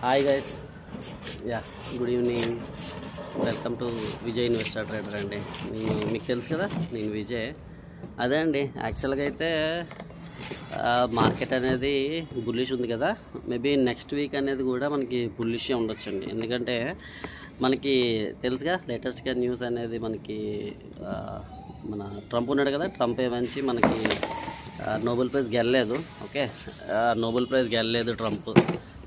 Hi guys, good evening. Welcome to Vijay investor trader అండి. మీకు తెలుసు కదా, నేను విజయ్. అదే అండి, యాక్చువల్గా అయితే మార్కెట్ అనేది బుల్లిష్ ఉంది కదా. మేబీ నెక్స్ట్ వీక్ అనేది కూడా మనకి బుల్లిషే ఉండొచ్చండి. ఎందుకంటే మనకి తెలుసుగా, లేటెస్ట్గా న్యూస్ అనేది మనకి మన ట్రంప్ ఉన్నాడు కదా. ట్రంప్ ఏమంచి మనకి నోబెల్ ప్రైజ్ గెలలేదు. ఓకే, నోబెల్ ప్రైజ్ గెలలేదు ట్రంప్.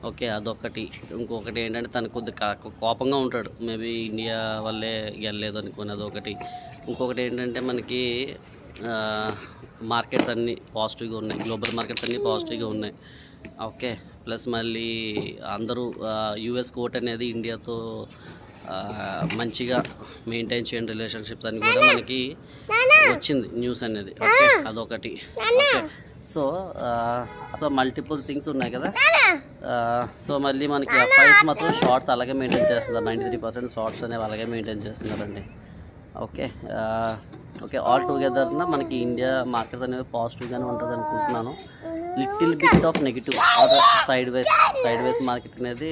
ఓకే, అదొకటి. ఇంకొకటి ఏంటంటే తను కొద్దిగా కోపంగా ఉంటాడు. మేబీ ఇండియా వల్లే గెలలేదు అనుకోని అదొకటి. ఇంకొకటి ఏంటంటే మనకి మార్కెట్స్ అన్నీ పాజిటివ్గా ఉన్నాయి. గ్లోబల్ మార్కెట్స్ అన్నీ పాజిటివ్గా ఉన్నాయి. ఓకే, ప్లస్ మళ్ళీ అందరూ యుఎస్ కోర్ట్ అనేది ఇండియాతో మంచిగా మెయింటైన్ చేయండి రిలేషన్షిప్స్ అని కూడా మనకి వచ్చింది న్యూస్ అనేది. ఓకే, అదొకటి. ఓకే, సో మల్టిపుల్ థింగ్స్ ఉన్నాయి కదా. సో మళ్ళీ మనకి ఎఫ్ఐస్ మాత్రం షార్ట్స్ అలాగే మెయింటైన్ చేస్తున్నారు. 93% షార్ట్స్ అనేవి అలాగే మెయింటైన్ చేస్తున్నారండి. ఓకే, ఆల్ టుగెదర్న మనకి ఇండియా మార్కెట్స్ అనేవి పాజిటివ్గానే ఉంటుంది అనుకుంటున్నాను. Little bit of negative or sideways market అనేది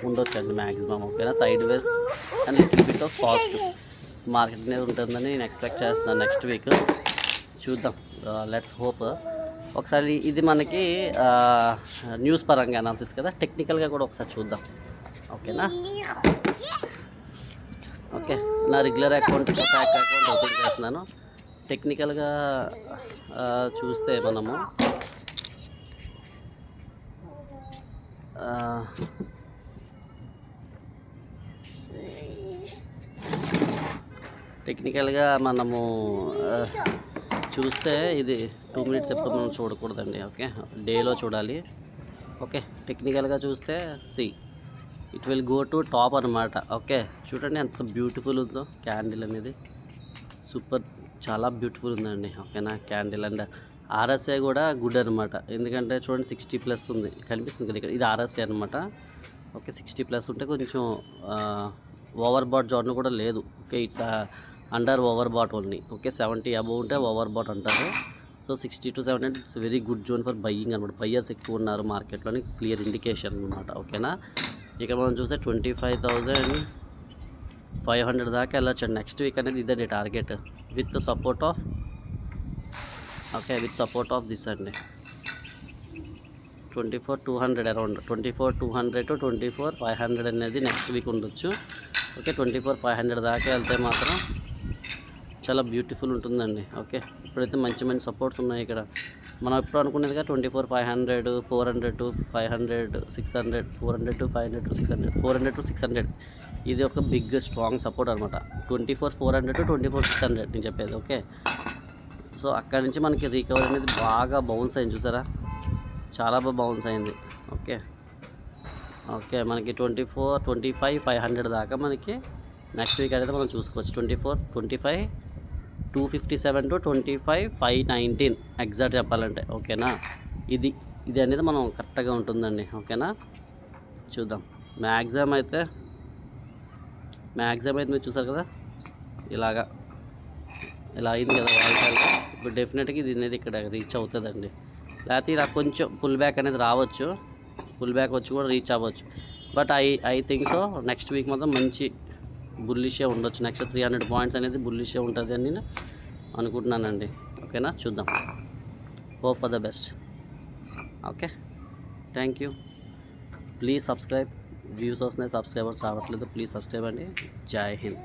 ఉండొచ్చు అండి మ్యాక్సిమం. ఓకేనా, sideways and little bit of positive market అనేది ఉంటుందని నేను ఎక్స్పెక్ట్ చేస్తున్నాను. నెక్స్ట్ వీక్ చూద్దాం, లెట్స్ హోప్. ఒకసారి ఇది మనకి న్యూస్ పరంగా అనాలిసిస్ కదా, టెక్నికల్గా కూడా ఒకసారి చూద్దాం. ఓకేనా. ఓకే, నా రెగ్యులర్ అకౌంట్ ఓపెన్ చేస్తున్నాను. టెక్నికల్గా చూస్తే మనము చూస్తే ఇది 2 minutes ఎప్పుడు మనం చూడకూడదండి. ఓకే, డేలో చూడాలి. ఓకే, టెక్నికల్గా చూస్తే it will go to top అనమాట. ఓకే, చూడండి ఎంత బ్యూటిఫుల్ ఉందో క్యాండిల్ అనేది. సూపర్, చాలా బ్యూటిఫుల్ ఉందండి. ఓకేనా, క్యాండిల్ అండ్ ఆర్ఎస్ఐ కూడా గుడ్ అనమాట. ఎందుకంటే చూడండి 60+ ఉంది, కనిపిస్తుంది కదా ఇక్కడ. ఇది ఆర్ఎస్ఐ అనమాట. ఓకే, 60+ ఉంటే కొంచెం ఓవర్ బాట్ జోన్ కూడా లేదు. Okay, it's under over bat only. Okay, 70 above ఉంటే ఓవర్ బాట్ అంటారు. So 60 to 70 it's very good zone for buying అనమాట. బయ్యర్స్ ఎక్కువ ఉన్నారు మార్కెట్లోని క్లియర్ ఇండికేషన్ అనమాట. ఓకేనా, ఇక్కడ మనం చూస్తే 25,500 దాకా వెళ్ళొచ్చు. నెక్స్ట్ వీక్ అనేది ఇదే target with support of this అండి. 24,200 అరౌండ్ 24,200 to 24,500 అనేది నెక్స్ట్ వీక్ ఉండొచ్చు. ఓకే, 24,500 దాకా వెళ్తే మాత్రం చాలా బ్యూటిఫుల్ ఉంటుందండి. ఓకే, ఇప్పుడైతే మంచి సపోర్ట్స్ ఉన్నాయి ఇక్కడ. మనం ఎప్పుడు అనుకునేదిగా 24,500, 400 to 500, 600, 400 to 500 to 600, 400 to 600. ఇది ఒక బిగ్ స్ట్రాంగ్ సపోర్ట్ అనమాట. 24,400 to 24,600 నేను చెప్పేది. ఓకే, సో అక్కడి నుంచి మనకి రికవరీ అనేది బాగా బౌన్స్ అయింది. చూసారా, చాలా బాగా బౌన్స్ అయింది. ఓకే, మనకి 25,500 దాకా మనకి నెక్స్ట్ వీక్ అనేది మనం చూసుకోవచ్చు. 25,257 to 25,519 ఎగ్జాక్ట్ చెప్పాలంటే. ఓకేనా, ఇది అనేది మనం కరెక్ట్గా ఉంటుందండి. ఓకేనా, చూద్దాం. మ్యాక్సిమం అయితే మీరు చూసారు కదా, ఇలా అయింది కదా వాయిసాలుగా. ఇప్పుడు డెఫినెట్గా ఇది అనేది ఇక్కడ రీచ్ అవుతుందండి. లేకపోతే ఇలా కొంచెం పుల్ బ్యాక్ అనేది రావచ్చు, పుల్ బ్యాక్ వచ్చి కూడా రీచ్ అవ్వచ్చు. But I think so next week మాత్రం మంచి బుల్లిషే ఉండొచ్చు. నెక్స్ట్ 300 పాయింట్స్ అనేది బుల్లిషే ఉంటుంది అని నేను అనుకుంటున్నానండి. ఓకేనా, చూద్దాం. Hope for the best. Okay, thank you. Please subscribe. Views వస్తున్నాయి, సబ్స్క్రైబర్స్ రావట్లేదు. ప్లీజ్ సబ్స్క్రైబ్ అండి. జై హింద్.